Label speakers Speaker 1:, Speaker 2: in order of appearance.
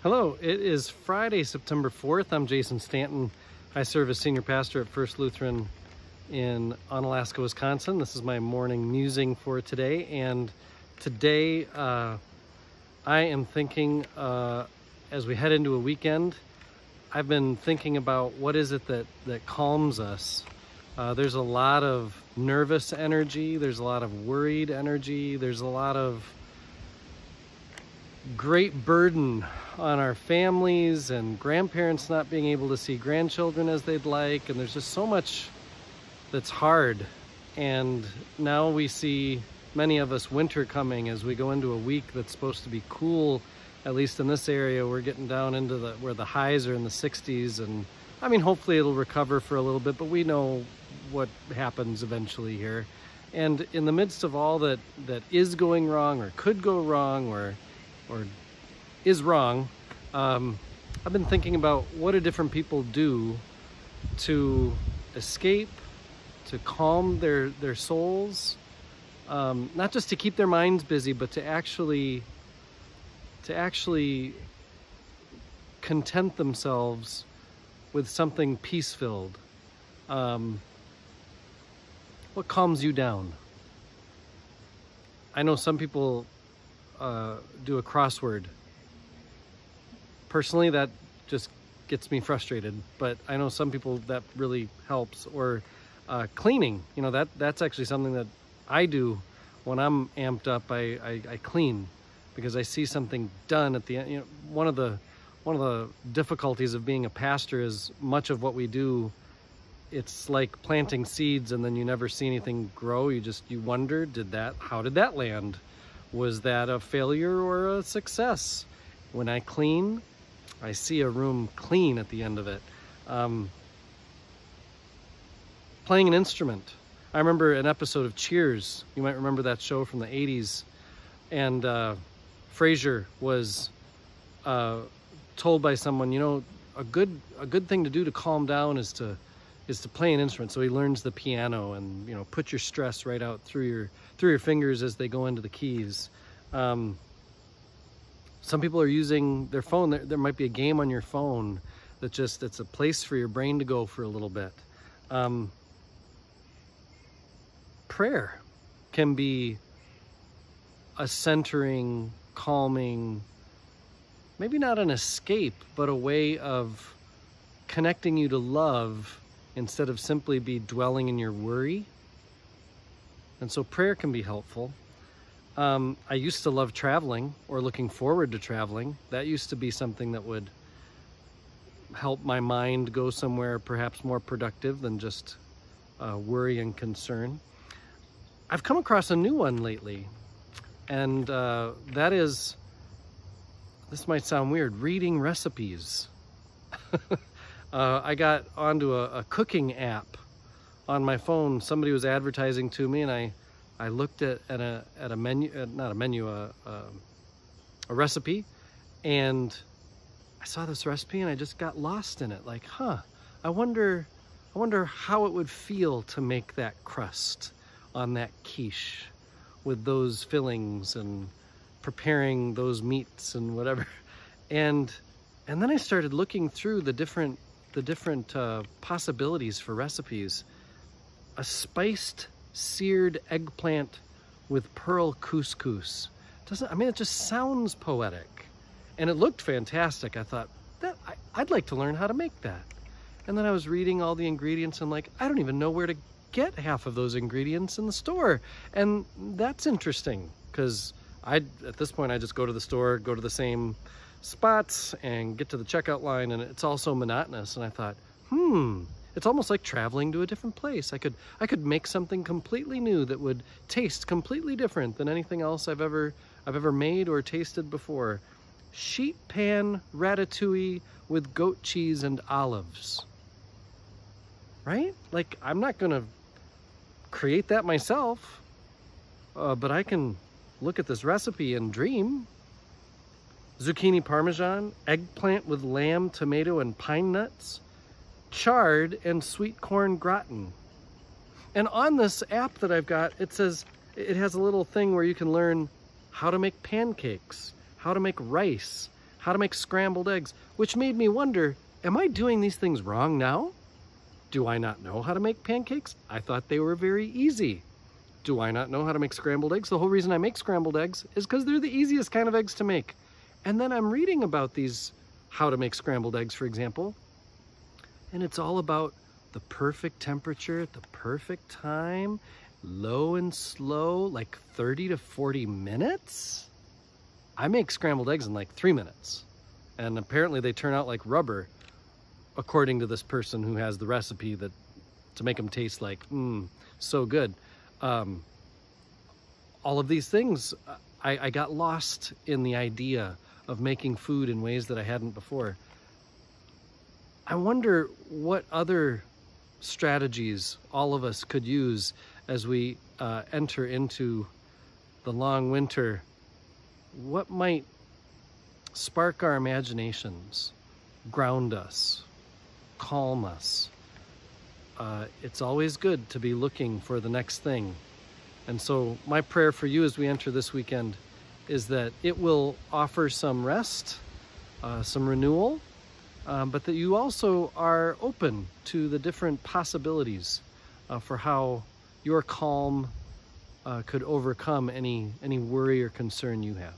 Speaker 1: Hello, it is Friday, September 4th. I'm Jason Stanton. I serve as senior pastor at First Lutheran in Onalaska, Wisconsin. This is my morning musing for today. And today I am thinking, as we head into a weekend, I've been thinking about what is it that calms us. There's a lot of nervous energy. There's a lot of worried energy. There's a lot of great burden on our families and grandparents not being able to see grandchildren as they'd like, and there's just so much that's hard. And now we see, many of us, winter coming as we go into a week that's supposed to be cool. At least in this area, we're getting down into where the highs are in the 60s, and I mean, hopefully it'll recover for a little bit, but we know what happens eventually here. And in the midst of all that is going wrong or could go wrong or is wrong, I've been thinking about what do different people do to escape, to calm their souls, not just to keep their minds busy, but to actually content themselves with something peace-filled. What calms you down? I know some people do a crossword. Personally, that just gets me frustrated, but I know some people that really helps. Or cleaning, you know, that's actually something that I do when I'm amped up. I clean because I see something done at the end. You know, one of the difficulties of being a pastor is much of what we do, it's like planting seeds and then you never see anything grow. You wonder, how did that land? Was that a failure or a success? When I clean, I see a room clean at the end of it. Playing an instrument. I remember an episode of Cheers. You might remember that show from the 80s. And Frasier was told by someone, you know, a good thing to do to calm down is to play an instrument. So he learns the piano and, you know, put your stress right out through your fingers as they go into the keys. Some people are using their phone. There might be a game on your phone that it's a place for your brain to go for a little bit. Prayer can be a centering, calming, maybe not an escape, but a way of connecting you to love instead of simply be dwelling in your worry. And so prayer can be helpful. I used to love traveling or looking forward to traveling. That used to be something that would help my mind go somewhere perhaps more productive than just worry and concern. I've come across a new one lately, and that is, this might sound weird, reading recipes. I got onto a cooking app on my phone. Somebody was advertising to me, and I looked at a menu, a recipe, and I saw this recipe and I just got lost in it. Like, I wonder how it would feel to make that crust on that quiche with those fillings and preparing those meats and whatever. And then I started looking through the different possibilities for recipes. A spiced seared eggplant with pearl couscous. It just sounds poetic. And it looked fantastic. I thought, I'd like to learn how to make that. And then I was reading all the ingredients and I don't even know where to get half of those ingredients in the store. And that's interesting because at this point I just go to the store, go to the same spots and get to the checkout line, and it's all so monotonous. And I thought, it's almost like traveling to a different place. I could make something completely new that would taste completely different than anything else I've ever made or tasted before. Sheet pan ratatouille with goat cheese and olives. Right? Like, I'm not gonna create that myself, but I can look at this recipe and dream. Zucchini parmesan, eggplant with lamb, tomato, and pine nuts, chard and sweet corn gratin. And on this app that I've got, it says, it has a little thing where you can learn how to make pancakes, how to make rice, how to make scrambled eggs, which made me wonder, am I doing these things wrong now? Do I not know how to make pancakes? I thought they were very easy. Do I not know how to make scrambled eggs? The whole reason I make scrambled eggs is because they're the easiest kind of eggs to make. And then I'm reading about these, how to make scrambled eggs, for example, and it's all about the perfect temperature at the perfect time, low and slow, like 30 to 40 minutes. I make scrambled eggs in like 3 minutes, and apparently they turn out like rubber, according to this person who has the recipe that to make them taste like so good. All of these things, I got lost in the idea of making food in ways that I hadn't before. I wonder what other strategies all of us could use as we enter into the long winter. What might spark our imaginations, ground us, calm us? It's always good to be looking for the next thing. And so my prayer for you as we enter this weekend is that it will offer some rest, some renewal, but that you also are open to the different possibilities for how your calm could overcome any worry or concern you have.